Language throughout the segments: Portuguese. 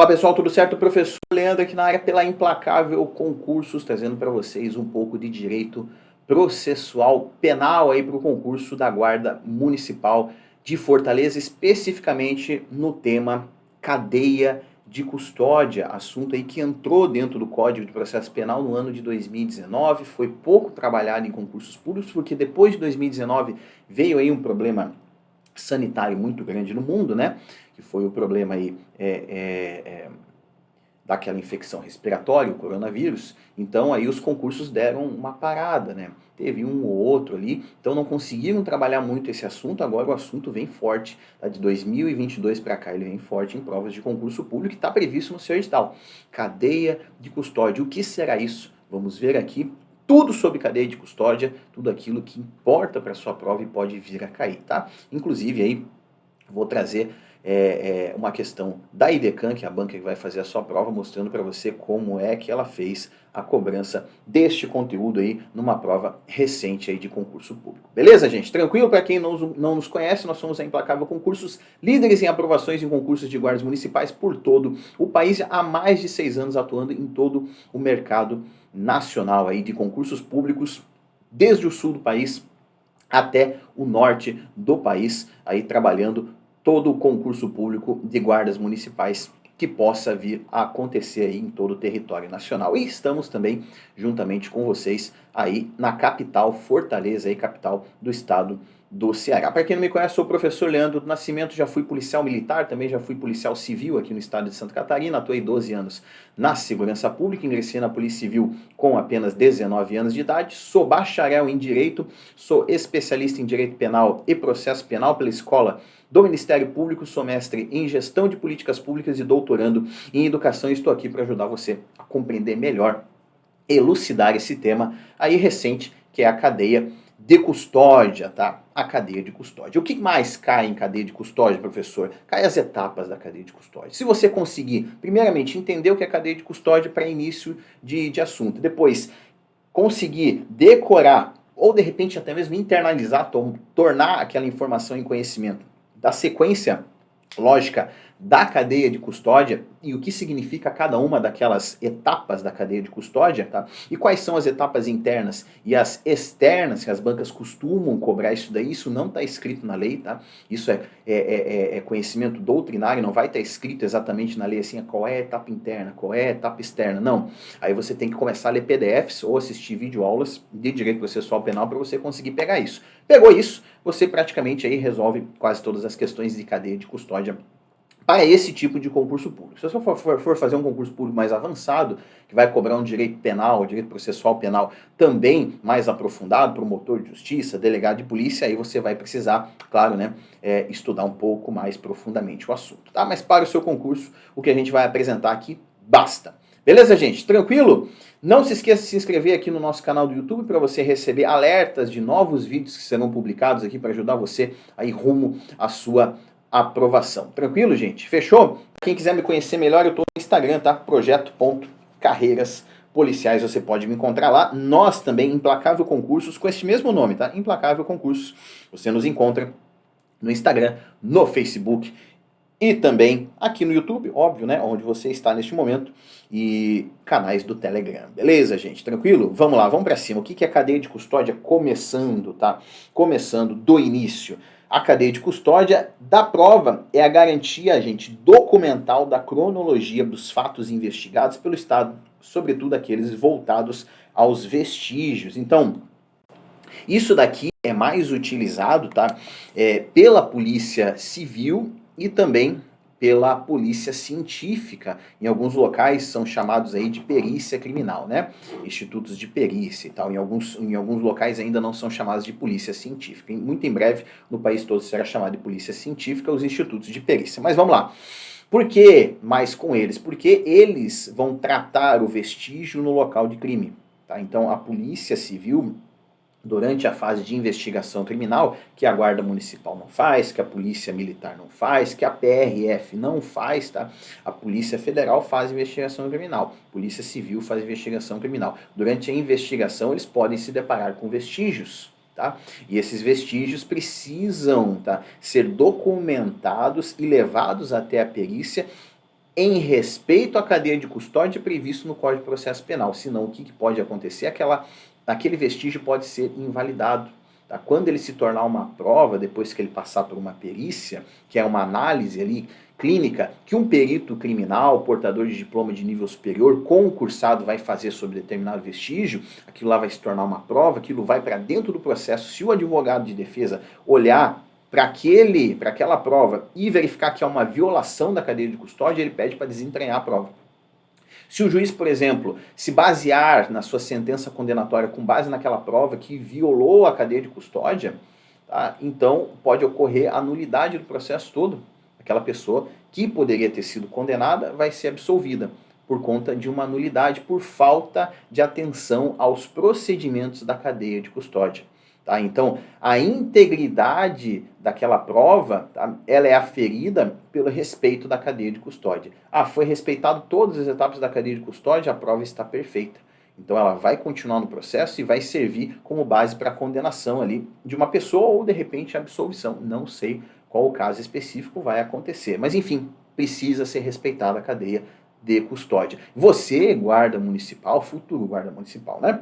Fala pessoal, tudo certo? Professor Leandro aqui na área pela Implacável Concursos, trazendo para vocês um pouco de direito processual penal aí para o concurso da Guarda Municipal de Fortaleza, especificamente no tema cadeia de custódia, assunto aí que entrou dentro do Código de Processo Penal no ano de 2019, foi pouco trabalhado em concursos públicos, porque depois de 2019 veio aí um problema sanitário muito grande no mundo, né? Que foi o problema aí daquela infecção respiratória, o coronavírus. Então aí os concursos deram uma parada, né? Teve um ou outro ali, então não conseguiram trabalhar muito esse assunto. Agora o assunto vem forte, tá? De 2022 para cá ele vem forte em provas de concurso público, que está previsto no seu edital. Cadeia de custódia, o que será isso? Vamos ver aqui tudo sobre cadeia de custódia, tudo aquilo que importa para sua prova e pode vir a cair, tá? Inclusive aí vou trazer uma questão da IDECAN, que é a banca que vai fazer a sua prova, mostrando para você como é que ela fez a cobrança deste conteúdo aí numa prova recente aí de concurso público. Beleza, gente? Tranquilo? Para quem não nos conhece, nós somos a Implacável Concursos, líderes em aprovações em concursos de guardas municipais por todo o país, há mais de 6 anos atuando em todo o mercado nacional aí de concursos públicos, desde o sul do país até o norte do país, aí trabalhando todo o concurso público de guardas municipais que possa vir a acontecer aí em todo o território nacional. E estamos também juntamente com vocês aí na capital, Fortaleza, aí, capital do estado do Ceará. Para quem não me conhece, sou o professor Leandro do Nascimento, já fui policial militar, também já fui policial civil aqui no estado de Santa Catarina, atuei 12 anos na segurança pública, ingressei na Polícia Civil com apenas 19 anos de idade, sou bacharel em Direito, sou especialista em Direito Penal e Processo Penal pela Escola do Ministério Público, sou mestre em Gestão de Políticas Públicas e doutorando em Educação, e estou aqui para ajudar você a compreender melhor, elucidar esse tema aí recente, que é a cadeia de custódia, tá? A cadeia de custódia. O que mais cai em cadeia de custódia, professor? Cai as etapas da cadeia de custódia. Se você conseguir, primeiramente, entender o que é cadeia de custódia para início de assunto, depois conseguir decorar, ou de repente até mesmo internalizar, tornar aquela informação em conhecimento da sequência lógica da cadeia de custódia e o que significa cada uma daquelas etapas da cadeia de custódia, tá? E quais são as etapas internas e as externas que as bancas costumam cobrar isso daí, isso não está escrito na lei, tá? Isso é conhecimento doutrinário, não vai estar escrito exatamente na lei assim, qual é a etapa interna, qual é a etapa externa, não. Aí você tem que começar a ler PDFs ou assistir videoaulas de direito processual penal para você conseguir pegar isso. Pegou isso, você praticamente aí resolve quase todas as questões de cadeia de custódia para esse tipo de concurso público. Se você for fazer um concurso público mais avançado, que vai cobrar um direito penal, direito processual penal também mais aprofundado, promotor de justiça, delegado de polícia, aí você vai precisar, claro, né, estudar um pouco mais profundamente o assunto, tá? Mas para o seu concurso, o que a gente vai apresentar aqui basta. Beleza, gente? Tranquilo? Não se esqueça de se inscrever aqui no nosso canal do YouTube para você receber alertas de novos vídeos que serão publicados aqui para ajudar você a ir rumo à sua aprovação. Tranquilo, gente? Fechou? Quem quiser me conhecer melhor, eu estou no Instagram, tá? Projeto.carreiras policiais, você pode me encontrar lá. Nós também, Implacável Concursos, com este mesmo nome, tá? Implacável Concursos. Você nos encontra no Instagram, no Facebook e também aqui no YouTube, óbvio, né? Onde você está neste momento, e canais do Telegram. Beleza, gente? Tranquilo? Vamos lá, vamos para cima. O que é cadeia de custódia? Começando, tá? Começando do início. A cadeia de custódia da prova é a garantia, gente, documental da cronologia dos fatos investigados pelo Estado, sobretudo aqueles voltados aos vestígios. Então, isso daqui é mais utilizado, tá, pela Polícia Civil e também pela polícia científica. Em alguns locais são chamados aí de perícia criminal, né? Institutos de perícia e tal. Em alguns locais ainda não são chamados de polícia científica. Muito em breve, no país todo será chamado de polícia científica, os institutos de perícia. Mas vamos lá. Por que mais com eles? Porque eles vão tratar o vestígio no local de crime, tá? Então a polícia civil, durante a fase de investigação criminal, que a Guarda Municipal não faz, que a Polícia Militar não faz, que a PRF não faz, tá? A Polícia Federal faz investigação criminal, Polícia Civil faz investigação criminal. Durante a investigação, eles podem se deparar com vestígios, tá? E esses vestígios precisam, tá, ser documentados e levados até a perícia em respeito à cadeia de custódia previsto no Código de Processo Penal. Senão, o que pode acontecer? Aquele vestígio pode ser invalidado. Tá? Quando ele se tornar uma prova, depois que ele passar por uma perícia, que é uma análise ali clínica, que um perito criminal, portador de diploma de nível superior, concursado, vai fazer sobre determinado vestígio, aquilo lá vai se tornar uma prova, aquilo vai para dentro do processo. Se o advogado de defesa olhar para aquela prova e verificar que é uma violação da cadeia de custódia, ele pede para desentranhar a prova. Se o juiz, por exemplo, se basear na sua sentença condenatória com base naquela prova que violou a cadeia de custódia, tá, então pode ocorrer a nulidade do processo todo. Aquela pessoa que poderia ter sido condenada vai ser absolvida por conta de uma nulidade, por falta de atenção aos procedimentos da cadeia de custódia. Tá? Então, a integridade daquela prova, tá, ela é aferida pelo respeito da cadeia de custódia. Foi respeitado todas as etapas da cadeia de custódia, a prova está perfeita. Então, ela vai continuar no processo e vai servir como base para a condenação ali de uma pessoa ou, de repente, a absolvição. Não sei qual o caso específico vai acontecer. Mas, enfim, precisa ser respeitada a cadeia de custódia. Você, guarda municipal, futuro guarda municipal, né?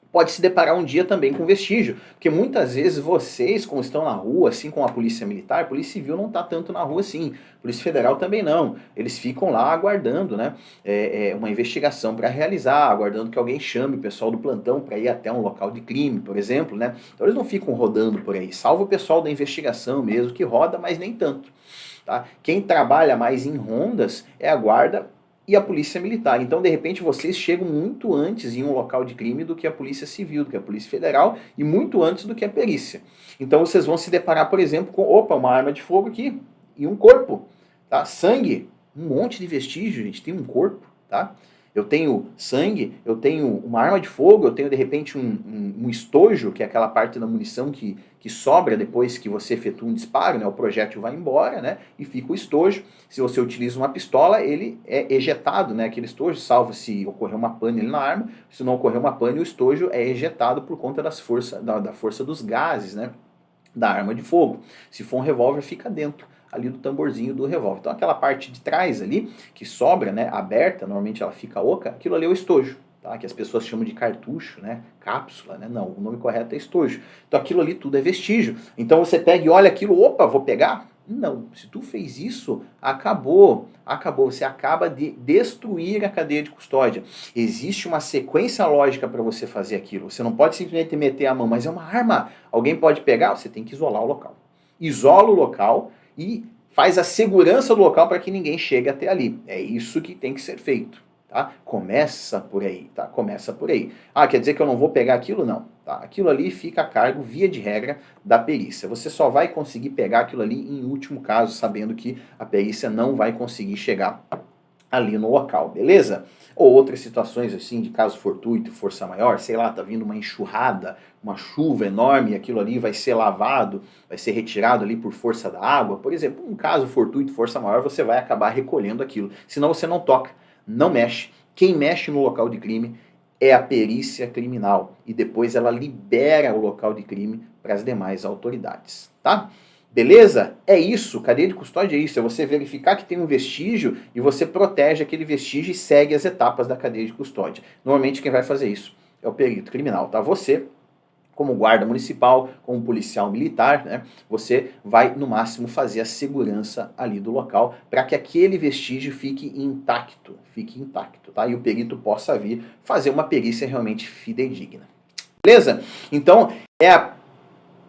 Pode se deparar um dia também com vestígio, porque muitas vezes vocês, como estão na rua, assim como a polícia militar, a polícia civil não está tanto na rua assim, a polícia federal também não, eles ficam lá aguardando, né, uma investigação para realizar, aguardando que alguém chame o pessoal do plantão para ir até um local de crime, por exemplo, né, então eles não ficam rodando por aí, salvo o pessoal da investigação mesmo, que roda, mas nem tanto, tá? Quem trabalha mais em rondas é a guarda e a polícia militar. Então, de repente, vocês chegam muito antes em um local de crime do que a polícia civil, do que a polícia federal, e muito antes do que a perícia. Então, vocês vão se deparar, por exemplo, com, uma arma de fogo aqui, e um corpo, tá? Sangue, um monte de vestígio, gente, tem um corpo, tá? Eu tenho sangue, eu tenho uma arma de fogo, eu tenho, de repente, um estojo, que é aquela parte da munição que sobra depois que você efetua um disparo, né? O projétil vai embora, né? E fica o estojo. Se você utiliza uma pistola, ele é ejetado, né? Aquele estojo, salvo se ocorrer uma pane na arma. Se não ocorrer uma pane, o estojo é ejetado por conta da força dos gases, né? Da arma de fogo. Se for um revólver, fica dentro ali do tamborzinho do revólver. Então aquela parte de trás ali, que sobra, né, aberta, normalmente ela fica oca, aquilo ali é o estojo, tá? Que as pessoas chamam de cartucho, né, cápsula, né? Não, o nome correto é estojo. Então aquilo ali tudo é vestígio. Então você pega e olha aquilo, vou pegar? Não, se tu fez isso, acabou, você acaba de destruir a cadeia de custódia. Existe uma sequência lógica para você fazer aquilo, você não pode simplesmente meter a mão, mas é uma arma, alguém pode pegar, você tem que isolar o local. Isola o local e faz a segurança do local para que ninguém chegue até ali. É isso que tem que ser feito. Tá? Começa por aí, tá? Começa por aí. Quer dizer que eu não vou pegar aquilo? Não. Tá? Aquilo ali fica a cargo, via de regra, da perícia. Você só vai conseguir pegar aquilo ali em último caso, sabendo que a perícia não vai conseguir chegar ali no local, beleza? Ou outras situações assim, de caso fortuito, força maior, sei lá, tá vindo uma enxurrada, uma chuva enorme, e aquilo ali vai ser lavado, vai ser retirado ali por força da água, por exemplo, um caso fortuito, força maior, você vai acabar recolhendo aquilo, senão você não toca, não mexe. Quem mexe no local de crime é a perícia criminal, e depois ela libera o local de crime para as demais autoridades, tá? Beleza? É isso, cadeia de custódia é isso, é você verificar que tem um vestígio e você protege aquele vestígio e segue as etapas da cadeia de custódia. Normalmente quem vai fazer isso é o perito criminal, tá? Você, como guarda municipal, como policial militar, né, você vai no máximo fazer a segurança ali do local para que aquele vestígio fique intacto, tá? E o perito possa vir fazer uma perícia realmente fidedigna. Beleza? Então, a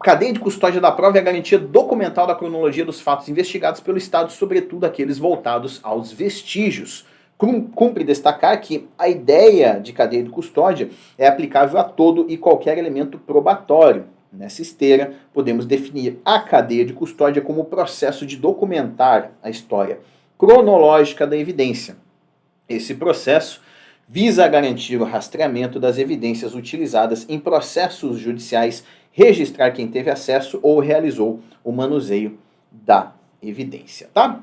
cadeia de custódia da prova é a garantia documental da cronologia dos fatos investigados pelo Estado, sobretudo aqueles voltados aos vestígios. Cumpre destacar que a ideia de cadeia de custódia é aplicável a todo e qualquer elemento probatório. Nessa esteira, podemos definir a cadeia de custódia como o processo de documentar a história cronológica da evidência. Esse processo visa garantir o rastreamento das evidências utilizadas em processos judiciais, registrar quem teve acesso ou realizou o manuseio da evidência, tá?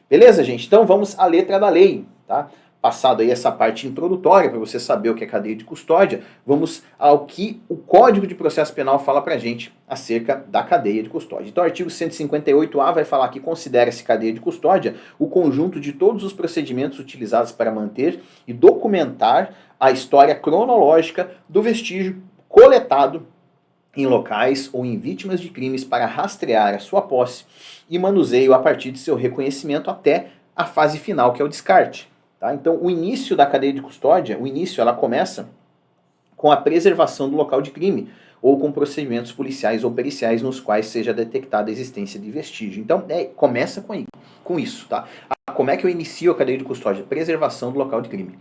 Beleza, gente? Então vamos à letra da lei, tá? passado aí essa parte introdutória para você saber o que é cadeia de custódia, vamos ao que o Código de Processo Penal fala para a gente acerca da cadeia de custódia. Então, o artigo 158A vai falar que considera-se cadeia de custódia o conjunto de todos os procedimentos utilizados para manter e documentar a história cronológica do vestígio coletado em locais ou em vítimas de crimes para rastrear a sua posse e manuseio a partir de seu reconhecimento até a fase final, que é o descarte. Tá? Então, o início da cadeia de custódia, ela começa com a preservação do local de crime ou com procedimentos policiais ou periciais nos quais seja detectada a existência de vestígio. Então, começa com isso, tá? Como é que eu inicio a cadeia de custódia? Preservação do local de crime.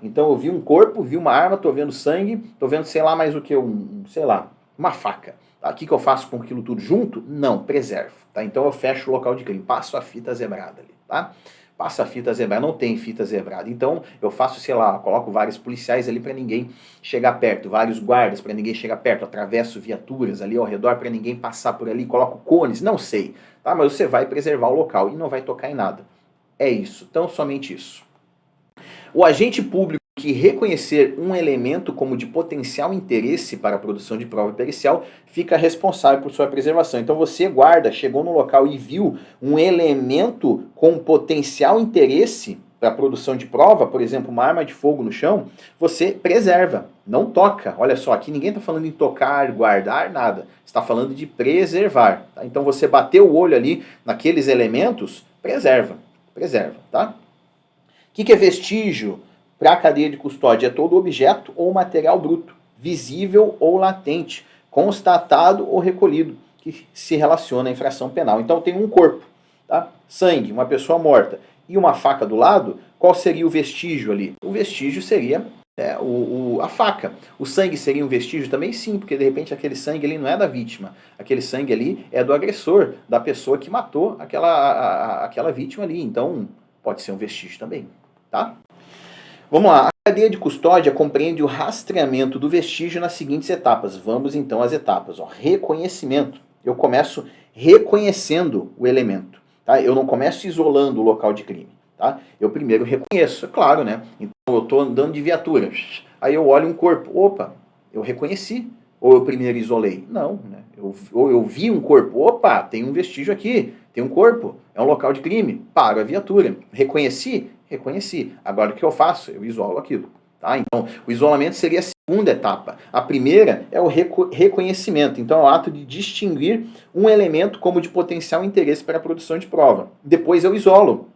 Então eu vi um corpo, vi uma arma, tô vendo sangue, tô vendo sei lá mais o que, uma faca. Tá? O que eu faço com aquilo tudo junto? Não, preservo. Tá? Então eu fecho o local de crime, passo a fita zebrada ali, tá? Passo a fita zebrada, não tem fita zebrada. Então eu faço, coloco vários policiais ali para ninguém chegar perto, vários guardas para ninguém chegar perto, atravesso viaturas ali ao redor para ninguém passar por ali, coloco cones, não sei. Tá? Mas você vai preservar o local e não vai tocar em nada. É isso, então somente isso. O agente público que reconhecer um elemento como de potencial interesse para a produção de prova pericial fica responsável por sua preservação. Então você, guarda, chegou no local e viu um elemento com potencial interesse para a produção de prova, por exemplo, uma arma de fogo no chão, você preserva, não toca. Olha só, aqui ninguém está falando em tocar, guardar, nada. Está falando de preservar. Tá? Então você bateu o olho ali naqueles elementos, preserva, tá? O que é vestígio? Para a cadeia de custódia, é todo objeto ou material bruto, visível ou latente, constatado ou recolhido, que se relaciona à infração penal. Então tem um corpo, tá? Sangue, uma pessoa morta, e uma faca do lado, qual seria o vestígio ali? O vestígio seria a faca. O sangue seria um vestígio também? Sim, porque de repente aquele sangue ali não é da vítima, aquele sangue ali é do agressor, da pessoa que matou aquela vítima ali. Então pode ser um vestígio também, tá? Vamos lá, a cadeia de custódia compreende o rastreamento do vestígio nas seguintes etapas. Vamos então às etapas. Reconhecimento. Eu começo reconhecendo o elemento. Tá? Eu não começo isolando o local de crime. Tá? Eu primeiro reconheço, é claro, né? Então eu estou andando de viatura. Aí eu olho um corpo. Opa, eu reconheci. Ou eu primeiro isolei? Não, né? Ou eu vi um corpo. Opa, tem um vestígio aqui. Tem um corpo. É um local de crime. Paro a viatura. Reconheci? Reconheci. Agora o que eu faço? Eu isolo aquilo. Tá? Então, o isolamento seria a segunda etapa. A primeira é o reconhecimento. Então, é o ato de distinguir um elemento como de potencial interesse para a produção de prova. Depois eu isolo,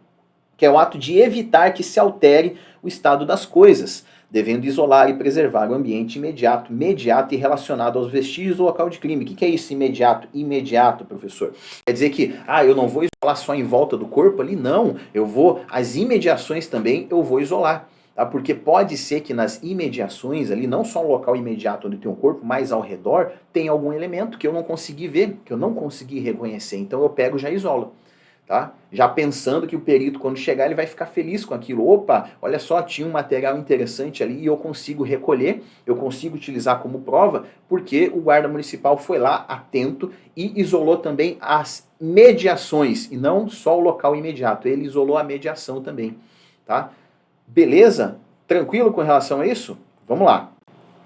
que é o ato de evitar que se altere o estado das coisas, devendo isolar e preservar o ambiente imediato e relacionado aos vestígios do local de crime. O que é isso, imediato? Imediato, professor. Quer dizer que, eu não vou isolar só em volta do corpo ali? Não, as imediações também eu vou isolar. Tá? Porque pode ser que nas imediações ali, não só no local imediato onde tem um corpo, mas ao redor, tem algum elemento que eu não consegui ver, que eu não consegui reconhecer. Então eu pego e já isolo. Tá? Já pensando que o perito, quando chegar, ele vai ficar feliz com aquilo. Opa, olha só, tinha um material interessante ali e eu consigo recolher, eu consigo utilizar como prova, porque o guarda municipal foi lá atento e isolou também as mediações, e não só o local imediato, ele isolou a mediação também. Tá? Beleza? Tranquilo com relação a isso? Vamos lá.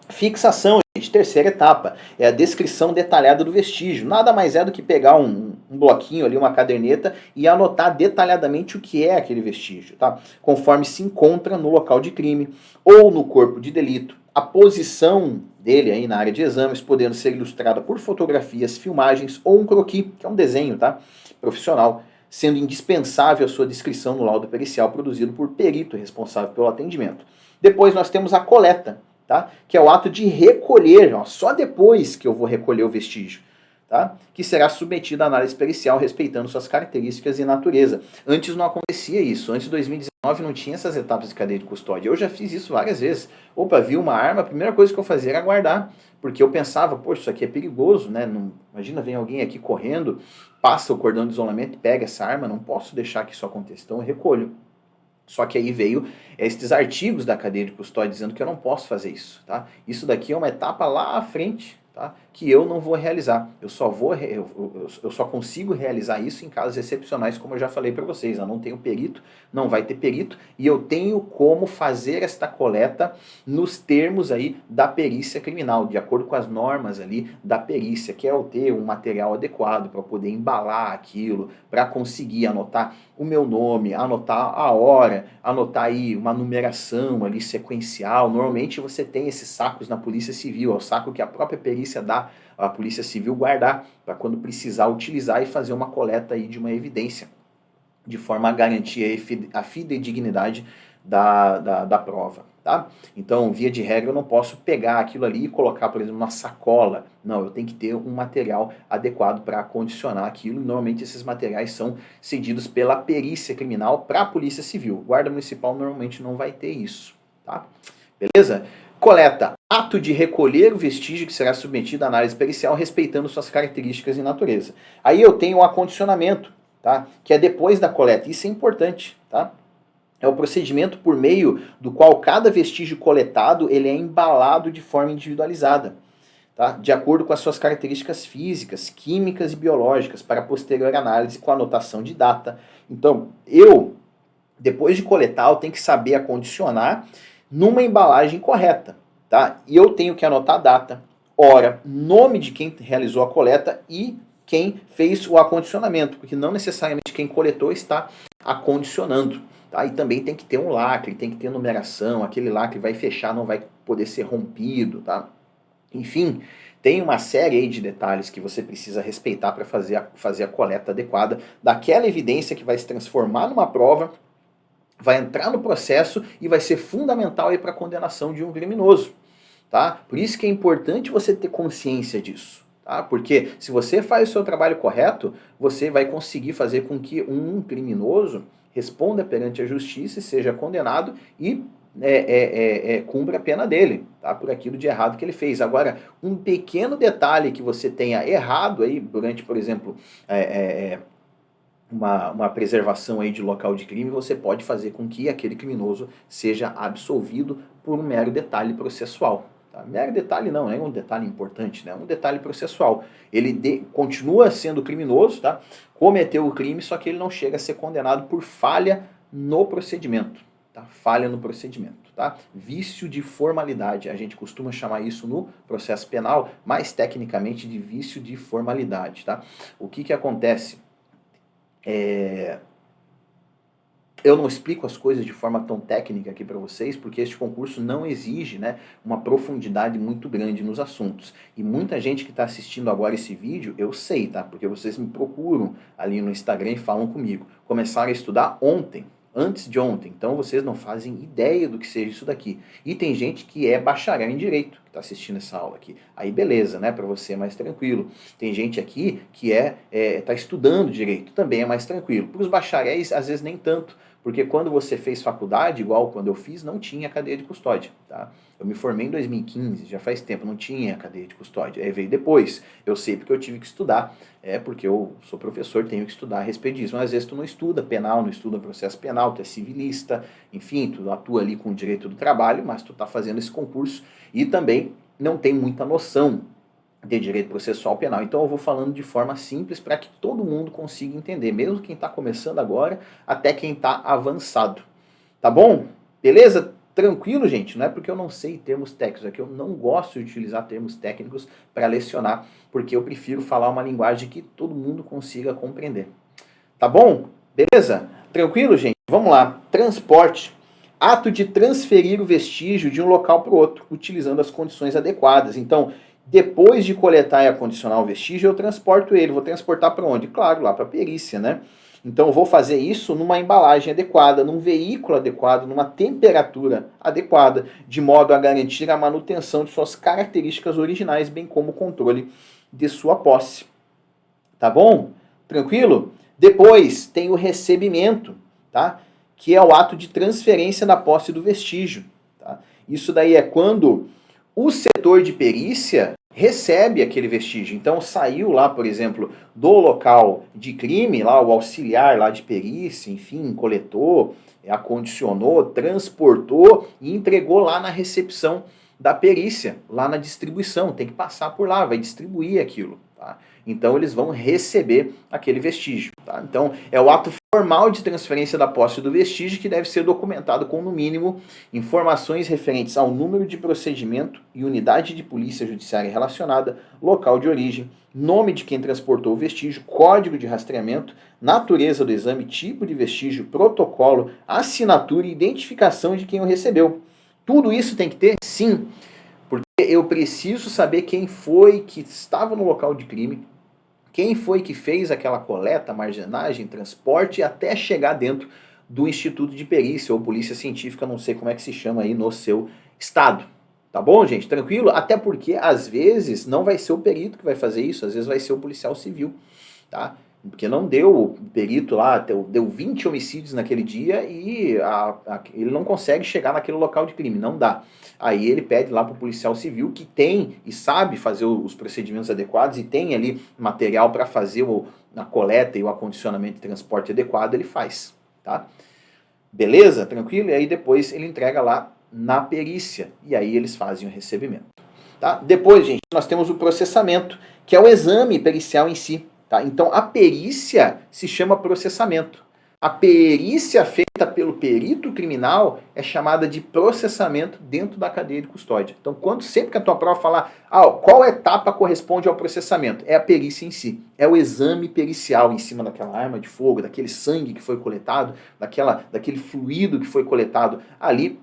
Fixação, gente, terceira etapa, é a descrição detalhada do vestígio. Nada mais é do que pegar um bloquinho ali, uma caderneta, e anotar detalhadamente o que é aquele vestígio, tá? Conforme se encontra no local de crime ou no corpo de delito. A posição dele aí na área de exames, podendo ser ilustrada por fotografias, filmagens ou um croquis, que é um desenho, tá? Profissional, sendo indispensável a sua descrição no laudo pericial produzido por perito responsável pelo atendimento. Depois nós temos a coleta, tá? Que é o ato de recolher, só depois que eu vou recolher o vestígio, tá? Que será submetido à análise pericial respeitando suas características e natureza. Antes não acontecia isso, antes de 2019 não tinha essas etapas de cadeia de custódia. Eu já fiz isso várias vezes. Opa, vi uma arma, a primeira coisa que eu fazia era guardar, porque eu pensava, poxa, isso aqui é perigoso, né? Não, imagina, vem alguém aqui correndo, passa o cordão de isolamento e pega essa arma, não posso deixar que isso aconteça, então eu recolho. Só que aí veio esses artigos da cadeia de custódia dizendo que eu não posso fazer isso, tá? Isso daqui é uma etapa lá à frente, tá? Que eu não vou realizar. Eu só consigo realizar isso em casos excepcionais, como eu já falei para vocês. Eu não tenho perito, não vai ter perito, e eu tenho como fazer esta coleta nos termos aí da perícia criminal, de acordo com as normas ali da perícia, que é eu ter um material adequado para poder embalar aquilo, para conseguir anotar o meu nome, anotar a hora, anotar aí uma numeração ali sequencial. Normalmente você tem esses sacos na Polícia Civil, é o saco que a própria perícia dá à Polícia Civil guardar, para quando precisar utilizar e fazer uma coleta aí de uma evidência, de forma a garantir a fidedignidade da prova. Tá? Então, via de regra, eu não posso pegar aquilo ali e colocar, por exemplo, numa sacola. Não, eu tenho que ter um material adequado para acondicionar aquilo. Normalmente, esses materiais são cedidos pela perícia criminal para a Polícia Civil. Guarda Municipal normalmente não vai ter isso. Tá? Beleza? Coleta. Ato de recolher o vestígio que será submetido à análise pericial, respeitando suas características e natureza. Aí eu tenho o acondicionamento, tá? Que é depois da coleta. Isso é importante, tá? É o procedimento por meio do qual cada vestígio coletado ele é embalado de forma individualizada, tá? De acordo com as suas características físicas, químicas e biológicas, para posterior análise com anotação de data. Então, depois de coletar, eu tenho que saber acondicionar numa embalagem correta, tá? E eu tenho que anotar a data, hora, nome de quem realizou a coleta e quem fez o acondicionamento, porque não necessariamente quem coletou está acondicionando. Tá? E também tem que ter um lacre, tem que ter numeração, aquele lacre vai fechar, não vai poder ser rompido, tá? Enfim, tem uma série aí de detalhes que você precisa respeitar para fazer a coleta adequada daquela evidência que vai se transformar numa prova, vai entrar no processo e vai ser fundamental para a condenação de um criminoso. Tá? Por isso que é importante você ter consciência disso. Tá? Porque se você faz o seu trabalho correto, você vai conseguir fazer com que um criminoso responda perante a justiça e seja condenado e cumpra a pena dele, tá? Por aquilo de errado que ele fez. Agora, um pequeno detalhe que você tenha errado aí durante, por exemplo, uma preservação aí de local de crime, você pode fazer com que aquele criminoso seja absolvido por um mero detalhe processual. Tá? Mero detalhe não é um detalhe importante, né? Um detalhe processual. Ele continua sendo criminoso, tá? Cometeu o crime, só que ele não chega a ser condenado por falha no procedimento. Tá? Falha no procedimento. Tá? Vício de formalidade. A gente costuma chamar isso no processo penal, mais tecnicamente de vício de formalidade. Tá? O que acontece? Eu não explico as coisas de forma tão técnica aqui para vocês, porque este concurso não exige, né, uma profundidade muito grande nos assuntos. E muita gente que está assistindo agora esse vídeo, eu sei, tá? Porque vocês me procuram ali no Instagram e falam comigo. Começaram a estudar ontem, antes de ontem, então vocês não fazem ideia do que seja isso daqui. E tem gente que é bacharel em Direito, que está assistindo essa aula aqui. Aí beleza, né, para você é mais tranquilo. Tem gente aqui que está estudando Direito, também é mais tranquilo. Para os bacharéis, às vezes nem tanto, porque quando você fez faculdade, igual quando eu fiz, não tinha cadeia de custódia, tá? Eu me formei em 2015, já faz tempo, não tinha cadeia de custódia. Aí veio depois. Eu sei porque eu tive que estudar, porque eu sou professor, tenho que estudar a respeito disso. Mas às vezes tu não estuda penal, não estuda processo penal, tu é civilista, enfim, tu atua ali com o direito do trabalho, mas tu tá fazendo esse concurso e também não tem muita noção de direito processual penal. Então eu vou falando de forma simples para que todo mundo consiga entender, mesmo quem está começando agora, até quem está avançado. Tá bom? Beleza? Tranquilo, gente? Não é porque eu não sei termos técnicos, é que eu não gosto de utilizar termos técnicos para lecionar, porque eu prefiro falar uma linguagem que todo mundo consiga compreender. Tá bom? Beleza? Tranquilo, gente? Vamos lá. Transporte. Ato de transferir o vestígio de um local para o outro, utilizando as condições adequadas. Então, depois de coletar e acondicionar o vestígio, eu transporto ele. Vou transportar para onde? Claro, lá para a perícia, né? Então, eu vou fazer isso numa embalagem adequada, num veículo adequado, numa temperatura adequada, de modo a garantir a manutenção de suas características originais, bem como o controle de sua posse. Tá bom? Tranquilo? Depois tem o recebimento, tá? Que é o ato de transferência da posse do vestígio. Tá? Isso daí é quando o setor de perícia recebe aquele vestígio. Então saiu lá, por exemplo, do local de crime, lá o auxiliar lá de perícia, enfim, coletou, acondicionou, transportou e entregou lá na recepção da perícia lá na distribuição, tem que passar por lá, vai distribuir aquilo. Tá? Então eles vão receber aquele vestígio. Tá? Então é o ato formal de transferência da posse do vestígio que deve ser documentado com, no mínimo, informações referentes ao número de procedimento e unidade de polícia judiciária relacionada, local de origem, nome de quem transportou o vestígio, código de rastreamento, natureza do exame, tipo de vestígio, protocolo, assinatura e identificação de quem o recebeu. Tudo isso tem que ter? Sim, porque eu preciso saber quem foi que estava no local de crime, quem foi que fez aquela coleta, armazenagem, transporte até chegar dentro do Instituto de Perícia ou Polícia Científica, não sei como é que se chama aí no seu estado. Tá bom, gente? Tranquilo? Até porque, às vezes, não vai ser o perito que vai fazer isso, às vezes vai ser o policial civil, tá? Porque não deu o perito lá, deu 20 homicídios naquele dia e ele não consegue chegar naquele local de crime, não dá. Aí ele pede lá para o policial civil que tem e sabe fazer os procedimentos adequados e tem ali material para fazer a coleta e o acondicionamento de transporte adequado, ele faz, tá? Beleza? Tranquilo? E aí depois ele entrega lá na perícia e aí eles fazem o recebimento. Tá? Depois, gente, nós temos o processamento, que é o exame pericial em si. Tá? Então, a perícia se chama processamento. A perícia feita pelo perito criminal é chamada de processamento dentro da cadeia de custódia. Então, sempre que a tua prova falar qual etapa corresponde ao processamento, é a perícia em si. É o exame pericial em cima daquela arma de fogo, daquele sangue que foi coletado, daquele fluido que foi coletado ali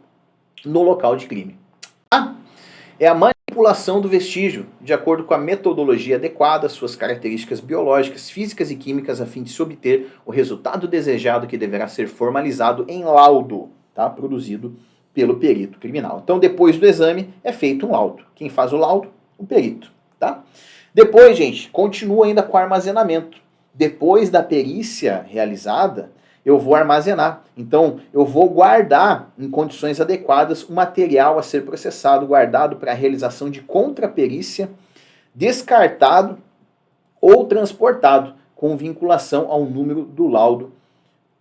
no local de crime. É a manipulação do vestígio, de acordo com a metodologia adequada, suas características biológicas, físicas e químicas, a fim de se obter o resultado desejado que deverá ser formalizado em laudo, tá? Produzido pelo perito criminal. Então, depois do exame, é feito um laudo. Quem faz o laudo? O perito. Tá? Depois, gente, continua ainda com o armazenamento. Depois da perícia realizada, eu vou armazenar. Então, eu vou guardar em condições adequadas o material a ser processado, guardado para a realização de contraperícia, descartado ou transportado com vinculação ao número do laudo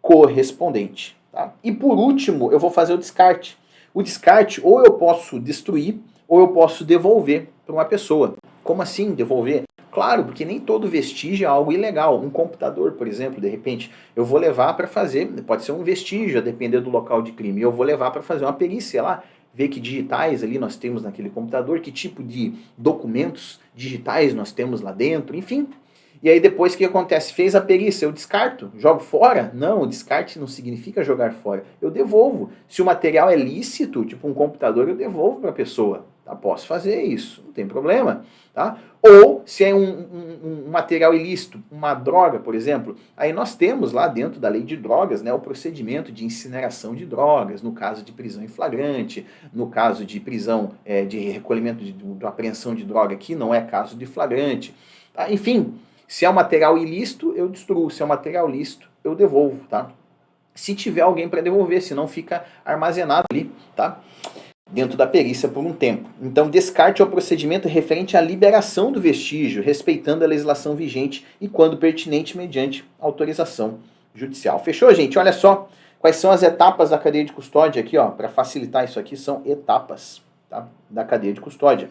correspondente. Tá? E por último, eu vou fazer o descarte. O descarte, ou eu posso destruir, ou eu posso devolver para uma pessoa. Como assim devolver? Claro, porque nem todo vestígio é algo ilegal. Um computador, por exemplo, de repente, eu vou levar para fazer, pode ser um vestígio, a depender do local de crime, eu vou levar para fazer uma perícia lá, ver que digitais ali nós temos naquele computador, que tipo de documentos digitais nós temos lá dentro, enfim. E aí depois o que acontece? Fez a perícia, eu descarto? Jogo fora? Não, o descarte não significa jogar fora. Eu devolvo. Se o material é lícito, tipo um computador, eu devolvo para a pessoa. Tá? Posso fazer isso, não tem problema. Tá? Ou se é um material ilícito, uma droga, por exemplo, aí nós temos lá dentro da lei de drogas, né, o procedimento de incineração de drogas, no caso de prisão em flagrante, no caso de prisão de recolhimento de apreensão de droga, que não é caso de flagrante. Tá? Enfim, se é um material ilícito, eu destruo. Se é um material lícito, eu devolvo, tá? Se tiver alguém para devolver, senão fica armazenado ali, tá? Dentro da perícia por um tempo. Então, descarte é o procedimento referente à liberação do vestígio, respeitando a legislação vigente e, quando pertinente, mediante autorização judicial. Fechou, gente? Olha só quais são as etapas da cadeia de custódia aqui, ó, para facilitar isso aqui, são etapas, tá? Da cadeia de custódia.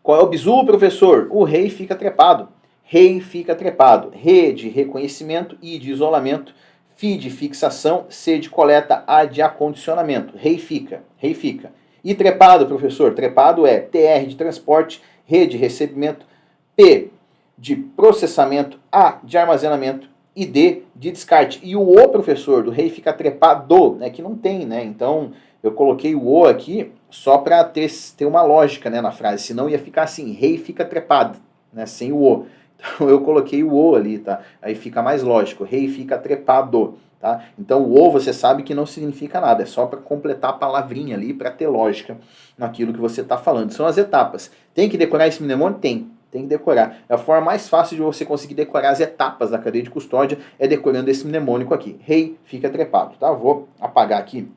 Qual é o bizu, professor? O rei fica trepado. Rei fica trepado. Re de reconhecimento, I de isolamento, Fi de fixação, C de coleta, A de acondicionamento. Rei fica. Rei fica. E trepado, professor? Trepado é TR de transporte, R de recebimento, P de processamento, A de armazenamento e D de descarte. E o professor, do rei fica trepado, né, que não tem, né? Então, eu coloquei o O aqui só para ter uma lógica, né, na frase. Senão ia ficar assim, rei fica trepado, né, sem o O. Então eu coloquei o O ali, tá? Aí fica mais lógico, rei fica trepado, tá? Então o O você sabe que não significa nada, é só para completar a palavrinha ali, para ter lógica naquilo que você está falando. São as etapas. Tem que decorar esse mnemônico? Tem que decorar. A forma mais fácil de você conseguir decorar as etapas da cadeia de custódia é decorando esse mnemônico aqui. Rei fica trepado, tá? Vou apagar aqui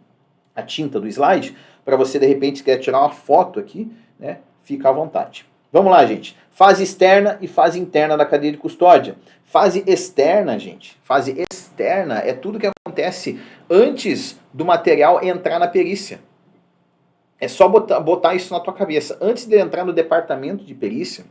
a tinta do slide, para você de repente quer tirar uma foto aqui, né? Fica à vontade. Vamos lá, gente. Fase externa e fase interna da cadeia de custódia. Fase externa, gente. Fase externa é tudo que acontece antes do material entrar na perícia. É só botar isso na tua cabeça. Antes de entrar no departamento de perícia,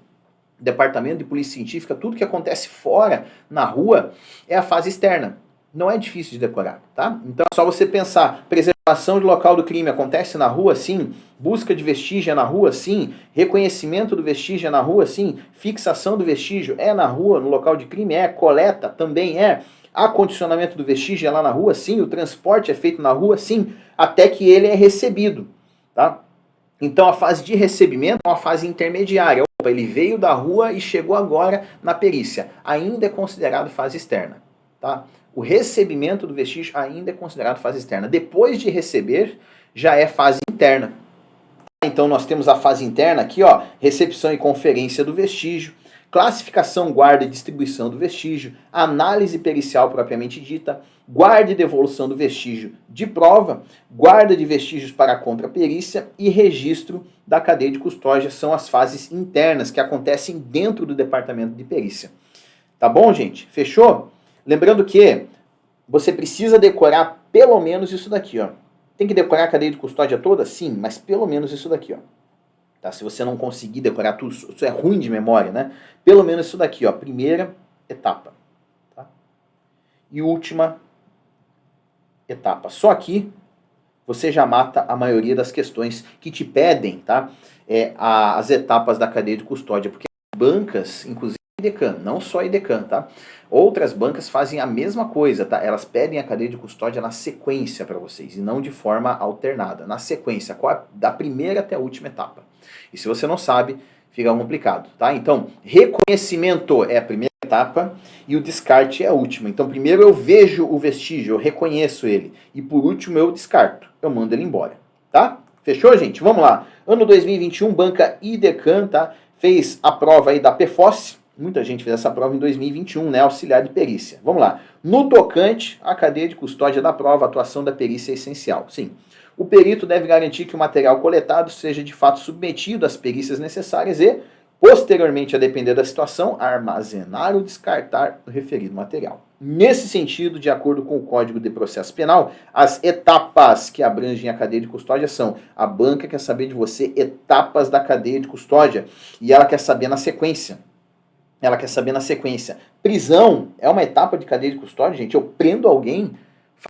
departamento de polícia científica, tudo que acontece fora, na rua, é a fase externa. Não é difícil de decorar, tá? Então é só você pensar, preservação de local do crime acontece na rua, sim. Busca de vestígio é na rua, sim. Reconhecimento do vestígio é na rua, sim. Fixação do vestígio é na rua, no local de crime, é. Coleta também é. Acondicionamento do vestígio é lá na rua, sim. O transporte é feito na rua, sim. Até que ele é recebido, tá? Então a fase de recebimento é uma fase intermediária. Opa, ele veio da rua e chegou agora na perícia. Ainda é considerado fase externa, tá? O recebimento do vestígio ainda é considerado fase externa. Depois de receber, já é fase interna. Então nós temos a fase interna aqui, ó, recepção e conferência do vestígio, classificação, guarda e distribuição do vestígio, análise pericial propriamente dita, guarda e devolução do vestígio de prova, guarda de vestígios para a contraperícia e registro da cadeia de custódia. São as fases internas que acontecem dentro do departamento de perícia. Tá bom, gente? Fechou? Lembrando que você precisa decorar pelo menos isso daqui, ó. Tem que decorar a cadeia de custódia toda? Sim, mas pelo menos isso daqui, ó. Tá? Se você não conseguir decorar tudo, isso é ruim de memória, né? Pelo menos isso daqui, ó. Primeira etapa. Tá? E última etapa. Só aqui você já mata a maioria das questões que te pedem, tá? As etapas da cadeia de custódia. Porque bancas, inclusive IDECAN, não só IDECAN, tá? Outras bancas fazem a mesma coisa, tá? Elas pedem a cadeia de custódia na sequência para vocês, e não de forma alternada. Na sequência, da primeira até a última etapa. E se você não sabe, fica complicado, tá? Então, reconhecimento é a primeira etapa e o descarte é a última. Então, primeiro eu vejo o vestígio, eu reconheço ele. E por último eu descarto, eu mando ele embora, tá? Fechou, gente? Vamos lá. Ano 2021, banca IDECAN, tá? Fez a prova aí da PFOS. Muita gente fez essa prova em 2021, né? Auxiliar de perícia. Vamos lá. No tocante, a cadeia de custódia da prova, a atuação da perícia é essencial. Sim. O perito deve garantir que o material coletado seja de fato submetido às perícias necessárias e, posteriormente, a depender da situação, armazenar ou descartar o referido material. Nesse sentido, de acordo com o Código de Processo Penal, as etapas que abrangem a cadeia de custódia são: a banca quer saber de você etapas da cadeia de custódia e ela quer saber na sequência. Prisão é uma etapa de cadeia de custódia, gente. Eu prendo alguém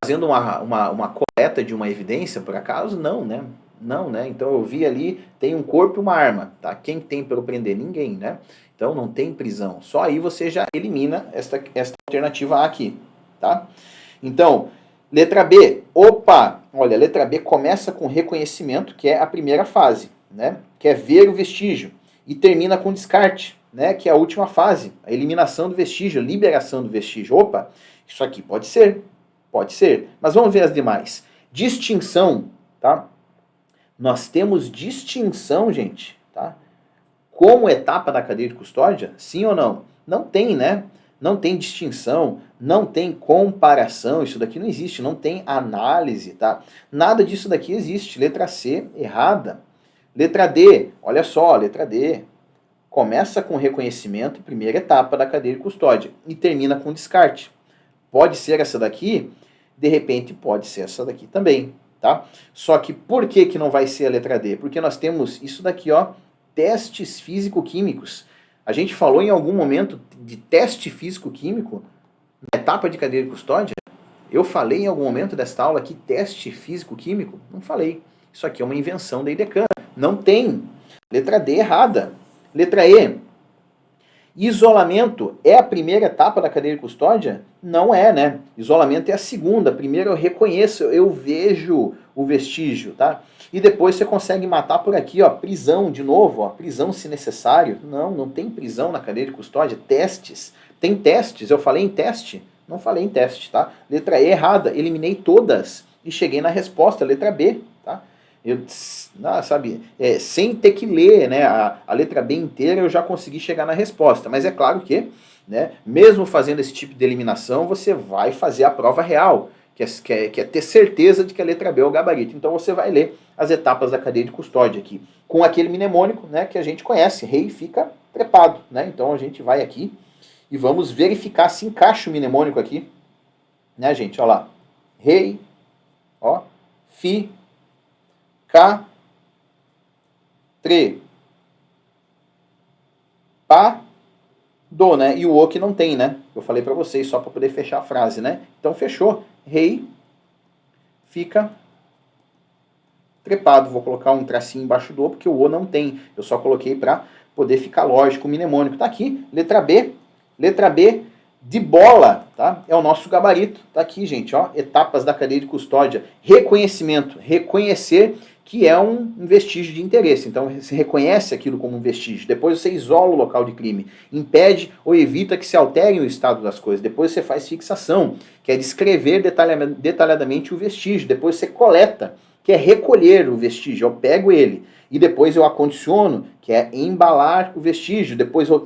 fazendo uma coleta de uma evidência, por acaso? Não, né? Não, né? Então eu vi ali, tem um corpo e uma arma, tá? Quem tem para eu prender? Ninguém, né? Então não tem prisão. Só aí você já elimina esta alternativa A aqui, tá? Então, letra B. Opa! Olha, letra B começa com reconhecimento, que é a primeira fase, né? Que é ver o vestígio. E termina com descarte, né? Que é a última fase, a eliminação do vestígio, a liberação do vestígio. Opa! Isso aqui pode ser. Pode ser. Mas vamos ver as demais. Distinção, tá? Nós temos distinção, gente, tá? Como etapa da cadeia de custódia? Sim ou não? Não tem, né? Não tem distinção, não tem comparação, isso daqui não existe, não tem análise, tá? Nada disso daqui existe. Letra C, errada. Letra D, olha só, letra D. Começa com reconhecimento, primeira etapa da cadeia de custódia, e termina com descarte. Pode ser essa daqui, de repente pode ser essa daqui também, tá? Só que por que não vai ser a letra D? Porque nós temos isso daqui, ó, testes físico-químicos. A gente falou em algum momento de teste físico-químico na etapa de cadeia de custódia? Eu falei em algum momento desta aula aqui teste físico-químico? Não falei. Isso aqui é uma invenção da IDECAN. Não tem. Letra D errada. Letra E. Isolamento é a primeira etapa da cadeia de custódia? Não é, né? Isolamento é a segunda. Primeiro eu reconheço, eu vejo o vestígio, tá? E depois você consegue matar por aqui, ó, prisão de novo, ó, prisão se necessário. Não, não tem prisão na cadeia de custódia. Testes. Tem testes. Eu falei em teste? Não falei em teste, tá? Letra E errada. Eliminei todas e cheguei na resposta, letra B, tá? Eu, sabe, sem ter que ler, né, a letra B inteira, eu já consegui chegar na resposta. Mas é claro que, né, mesmo fazendo esse tipo de eliminação, você vai fazer a prova real, que é ter certeza de que a letra B é o gabarito. Então você vai ler as etapas da cadeia de custódia aqui, com aquele mnemônico, né, que a gente conhece, rei fica trepado, né? Então a gente vai aqui e vamos verificar se encaixa o mnemônico aqui, né, gente? Olha lá, rei, ó, fi, K, né? E o o que não tem, né? Eu falei para vocês só para poder fechar a frase, né? Então fechou. Rei fica trepado. Vou colocar um tracinho embaixo do o, porque o o não tem. Eu só coloquei para poder ficar lógico, mnemônico. Tá aqui, letra B. Letra B de bola, tá? É o nosso gabarito. Tá aqui, gente, ó. Etapas da cadeia de custódia. Reconhecimento. Reconhecer que é um vestígio de interesse. Então, você reconhece aquilo como um vestígio. Depois você isola o local de crime. Impede ou evita que se altere o estado das coisas. Depois você faz fixação, que é descrever detalhadamente o vestígio. Depois você coleta, que é recolher o vestígio. Eu pego ele. E depois eu acondiciono, que é embalar o vestígio. Depois eu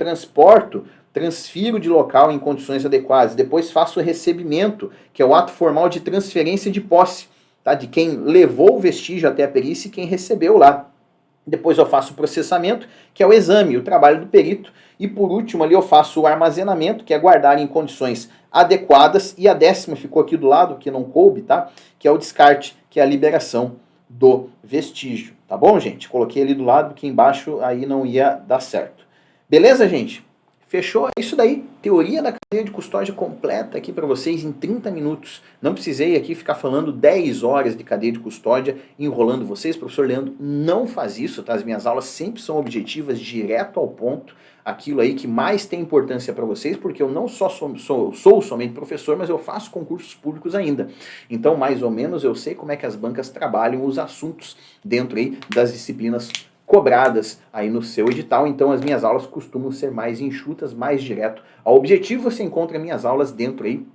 transfiro de local em condições adequadas. Depois faço o recebimento, que é o ato formal de transferência de posse. Tá, de quem levou o vestígio até a perícia e quem recebeu lá. Depois eu faço o processamento, que é o exame, o trabalho do perito. E por último ali eu faço o armazenamento, que é guardar em condições adequadas. E a 10ª ficou aqui do lado, que não coube, tá? Que é o descarte, que é a liberação do vestígio. Tá bom, gente? Coloquei ali do lado, porque embaixo aí não ia dar certo. Beleza, gente? Fechou? É isso daí. Teoria da cadeia de custódia completa aqui para vocês em 30 minutos. Não precisei aqui ficar falando 10 horas de cadeia de custódia, enrolando vocês. Professor Leandro não faz isso, tá? As minhas aulas sempre são objetivas, direto ao ponto. Aquilo aí que mais tem importância para vocês, porque eu não só sou somente professor, mas eu faço concursos públicos ainda. Então, mais ou menos, eu sei como é que as bancas trabalham os assuntos dentro aí das disciplinas cobradas aí no seu edital, então as minhas aulas costumam ser mais enxutas, mais direto ao objetivo. Você encontra minhas aulas dentro aí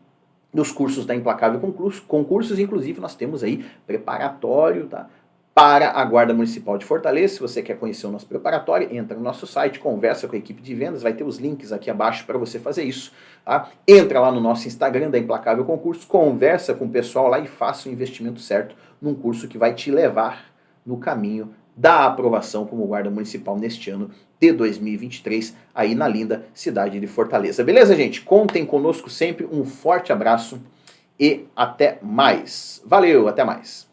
dos cursos da Implacável Concursos, inclusive nós temos aí preparatório, tá? Para a Guarda Municipal de Fortaleza. Se você quer conhecer o nosso preparatório, entra no nosso site, conversa com a equipe de vendas, vai ter os links aqui abaixo para você fazer isso, tá? Entra lá no nosso Instagram da Implacável Concursos, conversa com o pessoal lá e faça o investimento certo num curso que vai te levar no caminho da aprovação como guarda municipal neste ano de 2023, aí na linda cidade de Fortaleza. Beleza, gente? Contem conosco sempre, um forte abraço e até mais. Valeu, até mais.